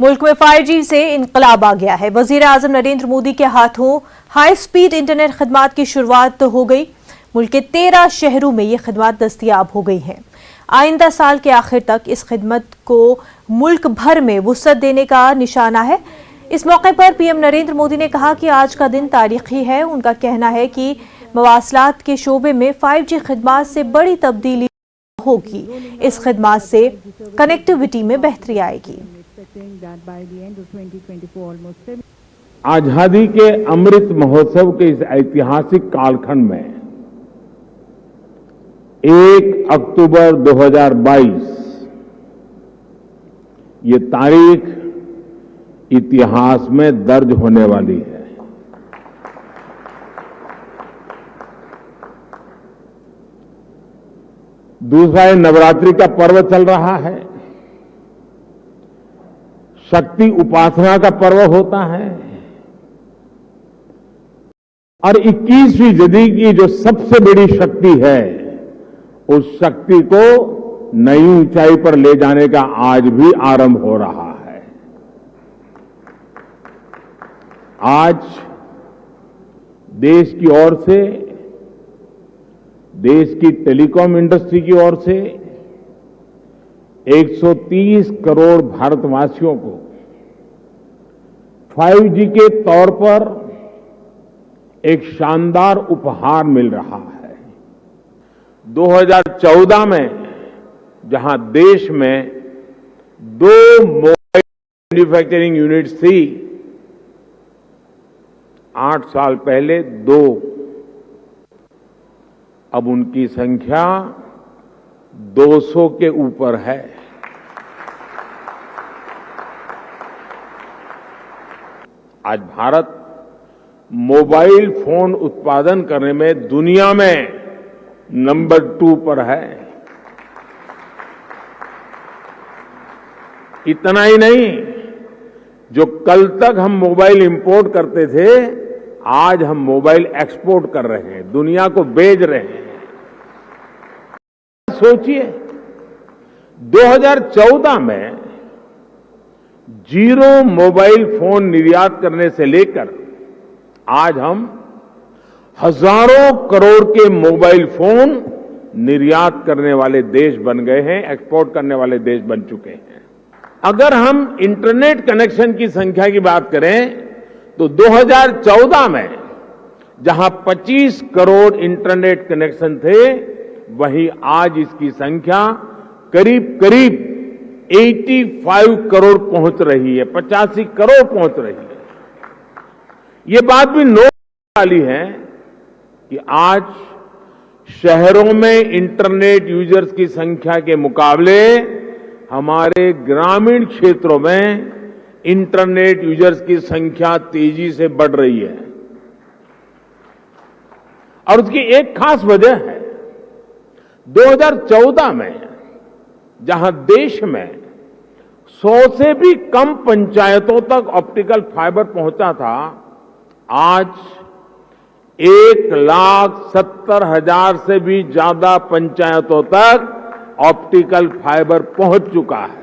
मुल्क में 5G से इनकलाब आ गया है। वजीर आजम नरेंद्र मोदी के हाथों हाई स्पीड इंटरनेट खदमात की शुरुआत हो गई। मुल्क के 13 शहरों में ये खदमात दस्तयाब हो गई हैं। आइंदा साल के आखिर तक इस खिदमत को मुल्क भर में वुसअत देने का निशाना है। इस मौके पर पीएम नरेंद्र मोदी ने कहा कि आज का दिन तारीखी है। उनका कहना है कि मवासलात के शोबे में 5G खिदमात से बड़ी तब्दीली होगी। इस खिदमात से कनेक्टिविटी में बेहतरी आएगी। आजादी के अमृत महोत्सव के इस ऐतिहासिक कालखंड में 1 अक्टूबर 2022 ये तारीख इतिहास में दर्ज होने वाली है। दूसरा, नवरात्रि का पर्व चल रहा है। शक्ति उपासना का पर्व होता है और 21वीं सदी की जो सबसे बड़ी शक्ति है, उस शक्ति को नई ऊंचाई पर ले जाने का आज भी आरंभ हो रहा है। आज देश की ओर से, देश की टेलीकॉम इंडस्ट्री की ओर से 130 करोड़ भारतवासियों को 5G के तौर पर एक शानदार उपहार मिल रहा है। 2014 में जहां देश में 2 मोबाइल मैन्युफैक्चरिंग यूनिट्स थी, 8 साल पहले 2, अब उनकी संख्या 200 के ऊपर है। आज भारत मोबाइल फोन उत्पादन करने में दुनिया में नंबर 2 पर है। इतना ही नहीं, जो कल तक हम मोबाइल इंपोर्ट करते थे, आज हम मोबाइल एक्सपोर्ट कर रहे हैं, दुनिया को भेज रहे हैं। सोचिए, 2014 में 0 मोबाइल फोन निर्यात करने से लेकर आज हम हजारों करोड़ के मोबाइल फोन निर्यात करने वाले देश बन गए हैं, एक्सपोर्ट करने वाले देश बन चुके हैं। अगर हम इंटरनेट कनेक्शन की संख्या की बात करें तो 2014 में जहां 25 करोड़ इंटरनेट कनेक्शन थे, वहीं आज इसकी संख्या करीब करीब 85 करोड़ पहुंच रही है, 85 करोड़ पहुंच रही है। ये बात भी नोट वाली है कि आज शहरों में इंटरनेट यूजर्स की संख्या के मुकाबले हमारे ग्रामीण क्षेत्रों में इंटरनेट यूजर्स की संख्या तेजी से बढ़ रही है। और उसकी एक खास वजह है, 2014 में जहां देश में 100 से भी कम पंचायतों तक ऑप्टिकल फाइबर पहुंचा था, आज 1,70,000 से भी ज्यादा पंचायतों तक ऑप्टिकल फाइबर पहुंच चुका है।